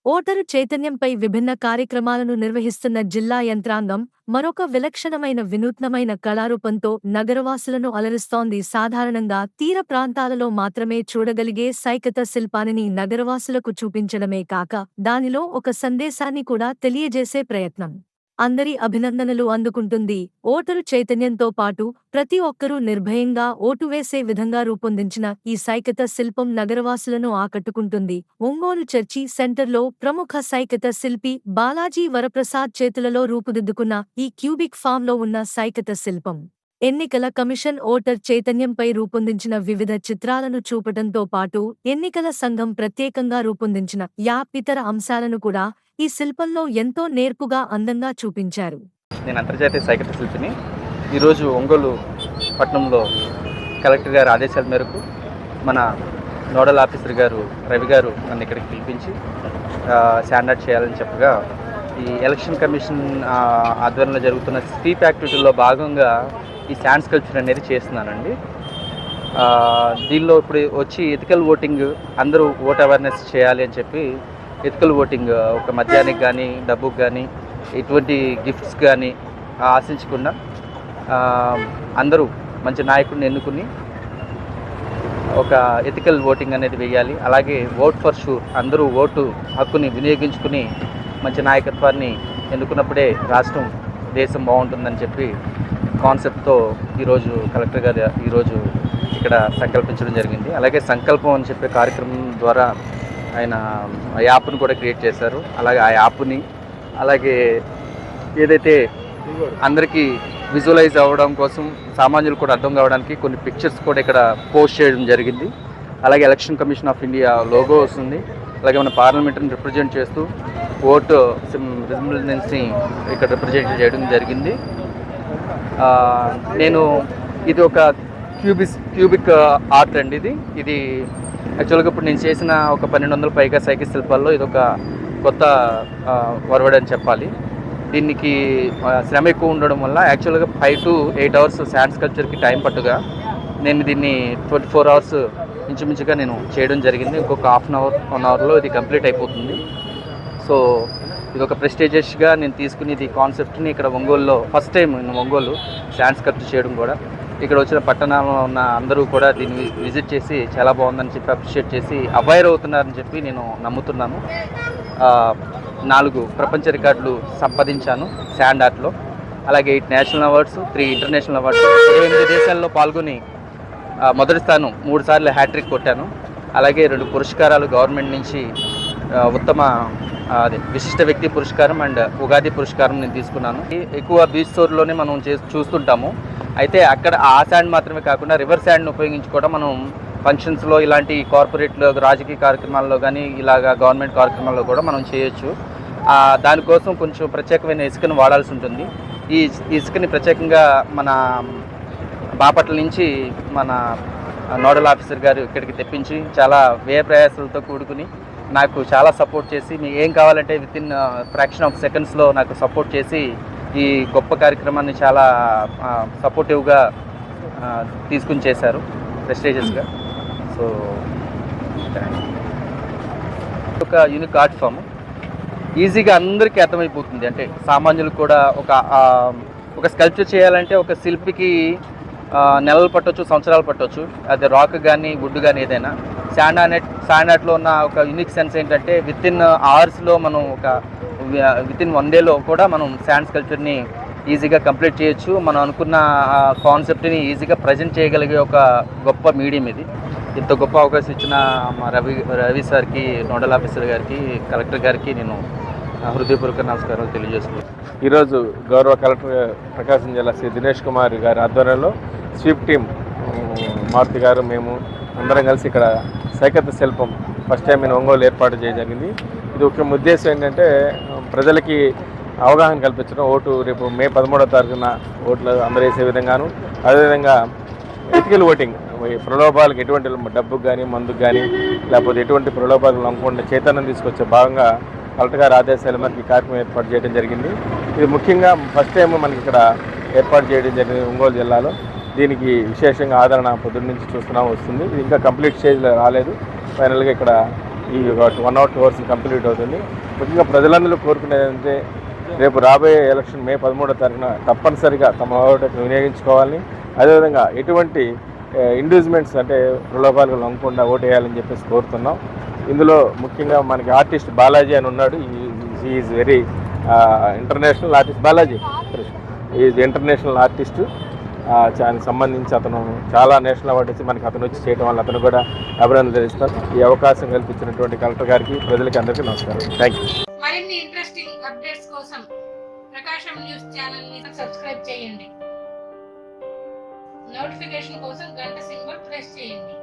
Voter చైతన్యంపై విభిన్న కార్యక్రమాలను నిర్వహిస్తున్న జిల్లా యంత్రాంగం మరొక విలక్షణమైన వినూత్నమైన కళారూపంతో నగరవాసులను అలరిస్తోంది. సాధారణంగా తీర ప్రాంతాలలో మాత్రమే చూడగలిగే సైకత శిల్పాన్ని నగరవాసులకు చూపించడమే కాక దానిలో ఒక సందేశాన్ని కూడా తెలియజేసే ప్రయత్నం అందరి అభినందనలు అందుకుంటుంది. ఓటరు చైతన్యంతో పాటు ప్రతి ఒక్కరూ నిర్భయంగా ఓటు వేసే విధంగా రూపొందించిన ఈ సైకత శిల్పం నగరవాసులను ఆకట్టుకుంటుంది. ఒంగోలు చర్చి సెంటర్లో ప్రముఖ సైకత శిల్పి బాలాజీ వరప్రసాద్ చేతులలో రూపుదిద్దుకున్న ఈ క్యూబిక్ ఫామ్లో ఉన్న సైకత శిల్పం ఎన్నికల కమిషన్ ఓటర్ చైతన్యంపై రూపొందించిన వివిధ చిత్రాలను చూపటంతో పాటు ఎన్నికల సంఘం ప్రత్యేకంగా రూపొందించిన ఇతర అంశాలను కూడా ఈ శిల్పంలో ఎంతో నేర్పుగా అందంగా చూపించారు. నేను అంతర్జాతీయ సైకత శిల్పిని. ఈరోజు ఒంగోలు పట్టణంలో కలెక్టర్ గారి ఆదేశాల మేరకు మన నోడల్ ఆఫీసర్ గారు రవి గారు నన్ను ఇక్కడికి పిలిపించి స్టాండ్ అవుట్ చేయాలని చెప్పగా ఈ ఎలక్షన్ కమిషన్ ఆధ్వర్యంలో జరుగుతున్న స్వీప్ యాక్టివిటీలో భాగంగా ఈ శాండ్ స్కల్ప్చర్ అనేది చేస్తున్నానండి. దీనిలో ఇప్పుడు వచ్చి ఎథికల్ ఓటింగ్ అందరూ ఓట్ అవేర్నెస్ చేయాలి అని చెప్పి ఎథికల్ ఓటింగ్ ఒక మద్యానికి కానీ డబ్బుకి కానీ ఎటువంటి గిఫ్ట్స్ కానీ ఆశించకుండా అందరూ మంచి నాయకుడిని ఎన్నుకుని ఒక ఎథికల్ ఓటింగ్ అనేది వేయాలి. అలాగే ఓట్ ఫర్ షూర్ అందరూ ఓటు హక్కుని వినియోగించుకుని మంచి నాయకత్వాన్ని ఎన్నుకున్నప్పుడే రాష్ట్రం దేశం బాగుంటుందని చెప్పి కాన్సెప్ట్తో ఈరోజు కలెక్టర్ గారు ఈరోజు ఇక్కడ సంకల్పించడం జరిగింది. అలాగే సంకల్పం అని చెప్పే కార్యక్రమం ద్వారా ఆయన యాప్ను కూడా క్రియేట్ చేశారు. అలాగే ఆ యాప్ని అలాగే ఏదైతే అందరికీ విజువలైజ్ అవ్వడం కోసం సామాన్యులు కూడా అర్థం కావడానికి కొన్ని పిక్చర్స్ కూడా ఇక్కడ పోస్ట్ చేయడం జరిగింది. అలాగే election commission of India logo వస్తుంది. అలాగే మన పార్లమెంట్ని రిప్రజెంట్ చేస్తూ ఓటు రిజంబ్లెన్స్ని ఇక్కడ రిప్రజెంట్ చేయడం జరిగింది. నేను ఇది ఒక క్యూబిక్ ఆర్ట్ అండి. ఇది యాక్చువల్గా ఇప్పుడు నేను చేసిన ఒక 1200 పైగా సైకిల్ శిల్పాల్లో ఇది ఒక కొత్త ఫార్వర్డ్ అని చెప్పాలి. దీనికి శ్రమ ఎక్కువ ఉండడం వల్ల యాక్చువల్గా 5 to 8 hours శాండ్ స్కల్ప్చర్కి టైం పట్టుగా నేను దీన్ని 24 hours ఇంచుమించుగా నేను చేయడం జరిగింది. ఇంకొక హాఫ్ అన్ అవర్ 1 hourలో ఇది కంప్లీట్ అయిపోతుంది. సో ఇది ఒక ప్రెస్టీజియస్గా నేను తీసుకుని ఇది కాన్సెప్ట్ని ఇక్కడ ఒంగోలులో ఫస్ట్ టైం నేను ఒంగోలు శాండ్ స్కల్ప్చర్ చేయడం కూడా ఇక్కడ వచ్చిన పట్టణంలో ఉన్న అందరూ కూడా దీన్ని విజిట్ చేసి చాలా బాగుందని చెప్పి అప్రిషియేట్ చేసి అవైర్ అవుతున్నారని చెప్పి నేను నమ్ముతున్నాను. 4 ప్రపంచ రికార్డులు సంపాదించాను శాండ్ ఆర్ట్లో. అలాగే 8 నేషనల్ అవార్డ్స్, 3 ఇంటర్నేషనల్ అవార్డ్స్, 28 దేశాల్లో పాల్గొని మొదటి స్థానం 3 సార్లు హ్యాట్రిక్ కొట్టాను. అలాగే 2 పురస్కారాలు గవర్నమెంట్ నుంచి ఉత్తమ విశిష్ట వ్యక్తి పురస్కారం అండ్ ఉగాది పురస్కారం నేను తీసుకున్నాను. ఎక్కువ బీచ్ స్టోర్లోనే మనం చూస్తుంటాము. అయితే అక్కడ ఆ శాండ్ మాత్రమే కాకుండా రివర్ శాండ్ని ఉపయోగించి కూడా మనం ఫంక్షన్స్లో ఇలాంటి కార్పొరేట్లో రాజకీయ కార్యక్రమాల్లో కానీ ఇలాగా గవర్నమెంట్ కార్యక్రమాల్లో కూడా మనం చేయొచ్చు. దానికోసం కొంచెం ప్రత్యేకమైన ఇసుకను వాడాల్సి ఉంటుంది. ఈ ఇసుకని ప్రత్యేకంగా మన బాపట్ల నుంచి మన నోడల్ ఆఫీసర్ గారు ఇక్కడికి తెప్పించి చాలా వ్యయ ప్రయాసాలతో కూడుకుని నాకు చాలా సపోర్ట్ చేసి మీకు ఏం కావాలంటే వితిన్ ఫ్రాక్షన్ ఆఫ్ సెకండ్స్లో నాకు సపోర్ట్ చేసి ఈ గొప్ప కార్యక్రమాన్ని చాలా సపోర్టివ్గా తీసుకుని చేశారు, ప్రెస్టీజియస్గా. సో ఒక యూనిక్ ఆర్ట్ ఫామ్ ఈజీగా అందరికీ అర్థమైపోతుంది. అంటే సామాన్యులు కూడా ఒక స్కల్ప్చర్ చేయాలంటే ఒక శిల్పికి నెలలు పట్టవచ్చు, సంవత్సరాలు పట్టవచ్చు. అది రాక్ కానీ వుడ్ కానీ ఏదైనా. శాండ్ ఆర్ట్లో ఉన్న ఒక యూనిక్ సెన్స్ ఏంటంటే వితిన్ అవర్స్లో మనం వితిన్ 1 dayలో కూడా మనం శాండ్ స్కల్ప్చర్ని ఈజీగా కంప్లీట్ చేయొచ్చు. మనం అనుకున్న కాన్సెప్ట్ని ఈజీగా ప్రజెంట్ చేయగలిగే ఒక గొప్ప మీడియం ఇది. ఇంత గొప్ప అవకాశం ఇచ్చిన మా రవి సార్కి, నోడల్ ఆఫీసర్ గారికి, కలెక్టర్ గారికి నేను హృదయపూర్వక నమస్కారాలు తెలియజేస్తున్నాను. ఈరోజు గౌరవ కలెక్టర్ ప్రకాశం జిల్లా శ్రీ దినేష్ కుమార్ గారి ఆధ్వర్యంలో స్వీప్ టీం మారుతి గారు మేము అందరం కలిసి ఇక్కడ సైకత శిల్పం ఫస్ట్ టైం నేను ఒంగోలు ఏర్పాటు చేయడం జరిగింది. ఇది ఒక ఉద్దేశం ఏంటంటే ప్రజలకి అవగాహన కల్పించడం. రేపు మే 13వ తారీఖున ఓట్లు అందరూ వేసే విధంగాను, అదేవిధంగా ఎథికల్ ఓటింగ్ ప్రలోభాలకు ఎటువంటి డబ్బుకు కానీ మందుకు కానీ లేకపోతే ఎటువంటి ప్రలోభాలకు నమ్మకుండా చైతన్యం తీసుకొచ్చే భాగంగా కలెక్టర్ గారి ఆదేశాల మేరకు కార్యక్రమం ఏర్పాటు చేయడం జరిగింది. ఇది ముఖ్యంగా ఫస్ట్ టైం మనకి ఇక్కడ ఏర్పాటు చేయడం జరిగింది ఒంగోలు జిల్లాలో. దీనికి విశేషంగా ఆదరణ పొద్దున్న నుంచి చూస్తున్నాం వస్తుంది. ఇది ఇంకా కంప్లీట్ స్టేజ్లో రాలేదు. ఫైనల్గా ఇక్కడ ఈ 1 or 2 hours కంప్లీట్ అవుతుంది. ముఖ్యంగా ప్రజలందరూ కోరుకునేది అంటే రేపు రాబోయే ఎలక్షన్ మే 13వ తారీఖున తప్పనిసరిగా తమ ఓటును వినియోగించుకోవాలని, అదేవిధంగా ఎటువంటి ఇండ్యూస్మెంట్స్ అంటే ప్రలోభాలు లొంగకుండా ఓటు వేయాలని చెప్పేసి కోరుతున్నాం. ఇందులో ముఖ్యంగా మనకి ఆర్టిస్ట్ బాలాజీ అని ఉన్నాడు. Is very international artist. Balaji is international artist. దానికి సంబంధించి అతను చాలా నేషనల్ అవార్డు వచ్చి మనకి అతను వచ్చి చేయడం వల్ల అతను కూడా అభినందనలు తెలుస్తాను. ఈ అవకాశం కల్పించినటువంటి కలెక్టర్ గారికి, ప్రజలకి అందరికీ నమస్కారం. Thank you. మరిన్ని ఇంట్రెస్టింగ్ అప్డేట్స్ కోసం ప్రకాశం న్యూస్ ఛానల్ ని సబ్స్క్రైబ్ చేయండి. నోటిఫికేషన్ కోసం గంట సింబల్ ప్రెస్ చేయండి.